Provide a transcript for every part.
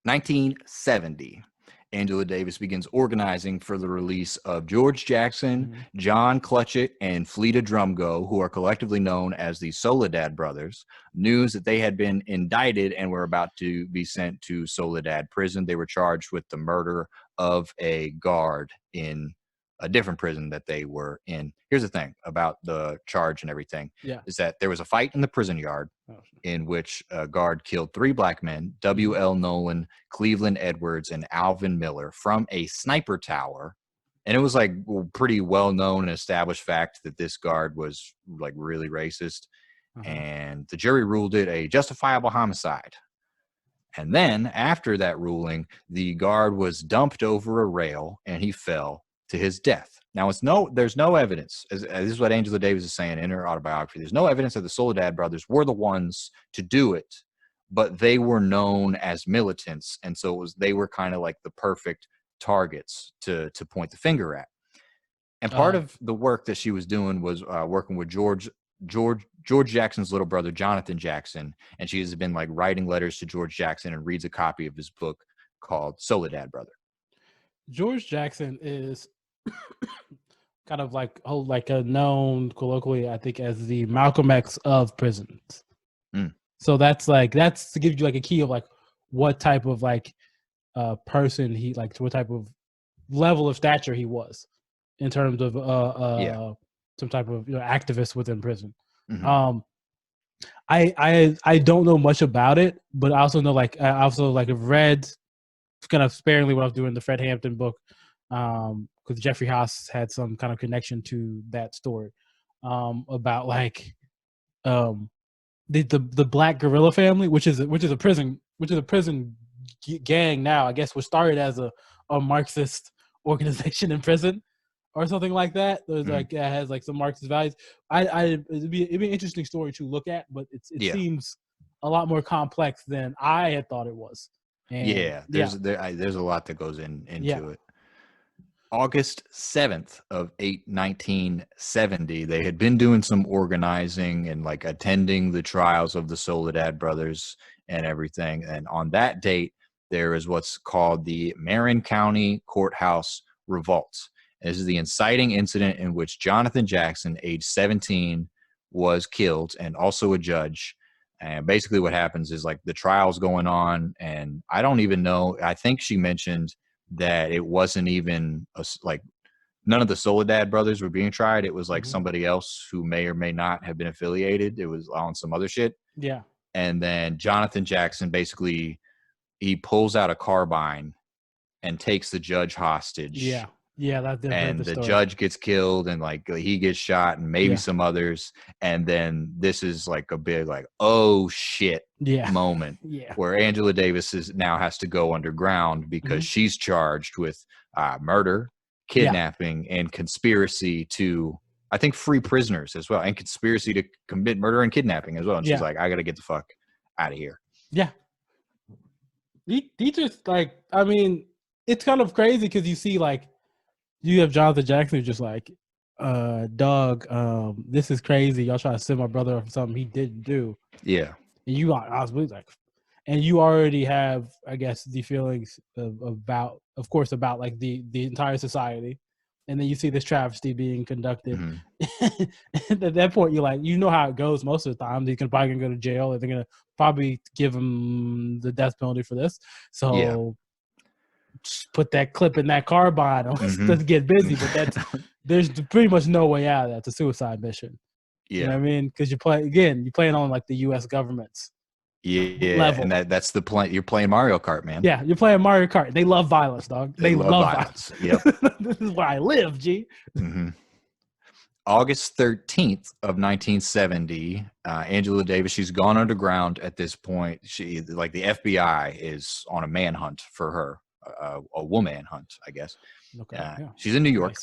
1970, Angela Davis begins organizing for the release of George Jackson, Mhm. John Clutchett, and Fleeta Drumgo, who are collectively known as the Soledad Brothers. News that they had been indicted and were about to be sent to Soledad prison. They were charged with the murder of a guard in a different prison that they were in. Here's the thing about the charge and everything Yeah. is that there was a fight in the prison yard Oh, in which a guard killed 3 black men, mhm. W.L. Nolan, Cleveland Edwards, and Alvin Miller, from a sniper tower. And it was like pretty well known and established fact that this guard was like really racist. Uh-huh. And the jury ruled it a justifiable homicide. And then after that ruling, the guard was dumped over a rail and he fell to his death. Now, there's no evidence. This is what Angela Davis is saying in her autobiography. There's no evidence that the Soledad brothers were the ones to do it, but they were known as militants, and so they were kind of like the perfect targets to point the finger at. And part Uh, of the work that she was doing was working with George Jackson's little brother, Jonathan Jackson. And she has been like writing letters to George Jackson and reads a copy of his book called Soledad Brother. George Jackson is kind of like a known colloquially, I think, as the Malcolm X of prisons. Mm. So that's to give you like a key of like what type of like person he like, what type of level of stature he was in terms of some type of activist within prison. Mm-hmm. I don't know much about it, but I also know have read kind of sparingly when I was doing the Fred Hampton book, because Jeffrey Haas had some kind of connection to that story, about like the Black Guerrilla family, which is a prison gang now, I guess, was started as a Marxist organization in prison or something like that. There's like has like some Marxist values. It'd be an interesting story to look at, but it seems a lot more complex than I had thought it was. And there's a lot that goes into it. August 7th of 1970, they had been doing some organizing and like attending the trials of the Soledad brothers and everything. And on that date, there is what's called the Marin County Courthouse Revolt. This is the inciting incident in which Jonathan Jackson, age 17, was killed, and also a judge. And basically what happens is like the trial's going on, and I don't even know. I think she mentioned that it wasn't even like none of the Soledad brothers were being tried. It was like somebody else who may or may not have been affiliated. It was on some other shit. Yeah. And then Jonathan Jackson basically, he pulls out a carbine and takes the judge hostage. Yeah. Yeah, and the judge gets killed, and like he gets shot, and maybe some others. And then this is like a big like, oh shit moment where Angela Davis now has to go underground because she's charged with murder, kidnapping, and conspiracy to, I think, free prisoners as well, and conspiracy to commit murder and kidnapping as well. And she's like, I gotta get the fuck out of here. Yeah. He just like, I mean, it's kind of crazy because you see like, you have Jonathan Jackson who's just like, dog, this is crazy. Y'all trying to send my brother for something he didn't do. Yeah. And I was really like, and you already have, I guess, the feelings about like the entire society. And then you see this travesty being conducted. And at that point, you're like, you know how it goes most of the time. They're probably going to go to jail, and they're going to probably give him the death penalty for this. So put that clip in that carbine. Let's get busy. But there's pretty much no way out of that. It's a suicide mission. Yeah. You know what I mean? Because you're playing on like the U.S. government's level. And that's the point. You're playing Mario Kart, man. Yeah, you're playing Mario Kart. They love violence, dog. They love violence. Yep. This is where I live, G. August 13th of 1970, Angela Davis, she's gone underground at this point. She, like, the FBI is on a manhunt for her, a woman hunt, I guess. Okay. She's in New York,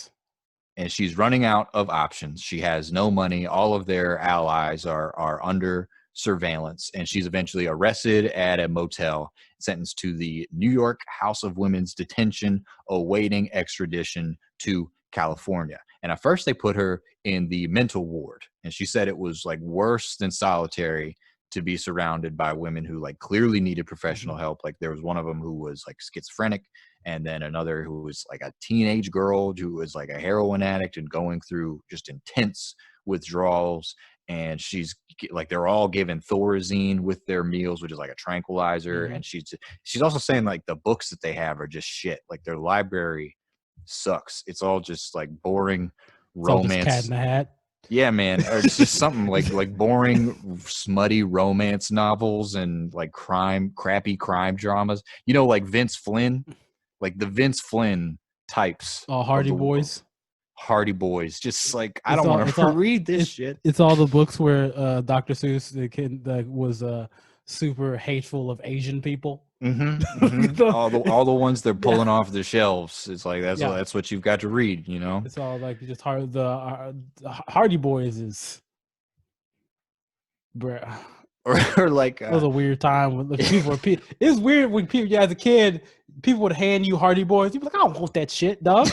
and she's running out of options. She has no money. All of their allies are under surveillance, and she's eventually arrested at a motel, sentenced to the New York House of Women's Detention, awaiting extradition to California. And at first they put her in the mental ward, and she said it was like worse than solitary to be surrounded by women who like clearly needed professional help. Like there was one of them who was like schizophrenic, and then another who was like a teenage girl who was like a heroin addict and going through just intense withdrawals. And she's like, they're all given Thorazine with their meals, which is like a tranquilizer. And she's also saying like the books that they have are just shit. Like their library sucks. It's all just like boring romance. All just Cat in the Hat. Yeah, man. Or it's just something like boring, smutty romance novels and like crappy crime dramas. You know, like Vince Flynn, like the Vince Flynn types. Oh, Hardy Boys. Hardy Boys. Just like, I don't want to read this shit. It's all the books where Dr. Seuss was super hateful of Asian people. all the ones they're pulling off the shelves. It's like that's what you've got to read, you know. It's all like just the Hardy Boys is, bruh. Or like it was a weird time when people were. It's weird when people, as a kid, people would hand you Hardy Boys. You'd be like, I don't want that shit, dog.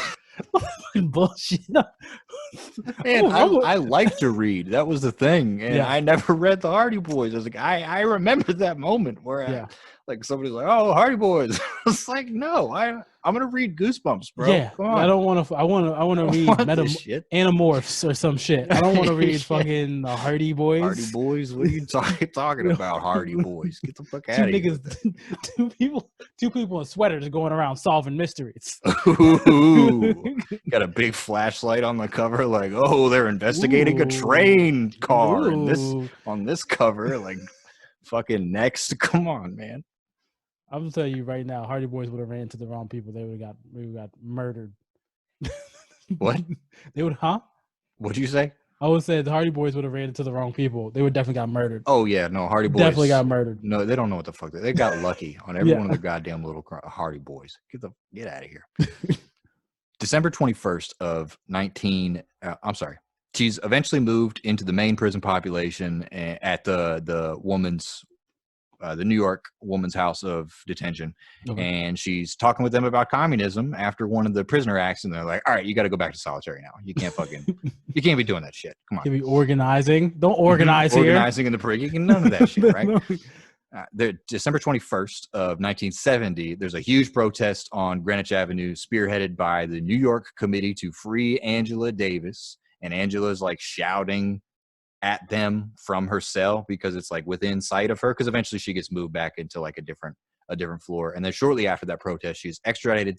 Bullshit. Man, I like to read. That was the thing, and I never read the Hardy Boys. I was like, I remember that moment where like somebody's like, "Oh, Hardy Boys." It's like, no, I'm gonna read Goosebumps, bro. Yeah, come on. I don't want to. I want to read Animorphs or some shit. I don't want to read fucking the Hardy Boys. Hardy Boys? What are you talking about? Hardy Boys? Get the fuck out of here. Two people in sweaters going around solving mysteries. Ooh, got a big flashlight on the cover, like, oh, they're investigating a train car. On this cover, like, fucking next. Come on, man. I'm gonna tell you right now, Hardy Boys would have ran into the wrong people. They would have got murdered. What? They would, huh? What'd you say? I would say the Hardy Boys would have ran into the wrong people. They would definitely got murdered. Oh yeah, no, Hardy Boys definitely got murdered. No, they don't know what the fuck they got lucky on every one of their goddamn little Hardy Boys. Get out of here. December 21st of 19. I'm sorry. She's eventually moved into the main prison population at the woman's. The New York Woman's House of Detention, and she's talking with them about communism after one of the prisoner acts, and they're like, "All right, you got to go back to solitary now. You can't you can't be doing that shit. Come on, you be organizing. Don't organize here. Organizing in the prison. None of that shit, right?" December 21st of 1970, there's a huge protest on Greenwich Avenue, spearheaded by the New York Committee to Free Angela Davis, and Angela's like shouting at them from her cell because it's like within sight of her, because eventually she gets moved back into like a different floor. And then shortly after that protest, she's extradited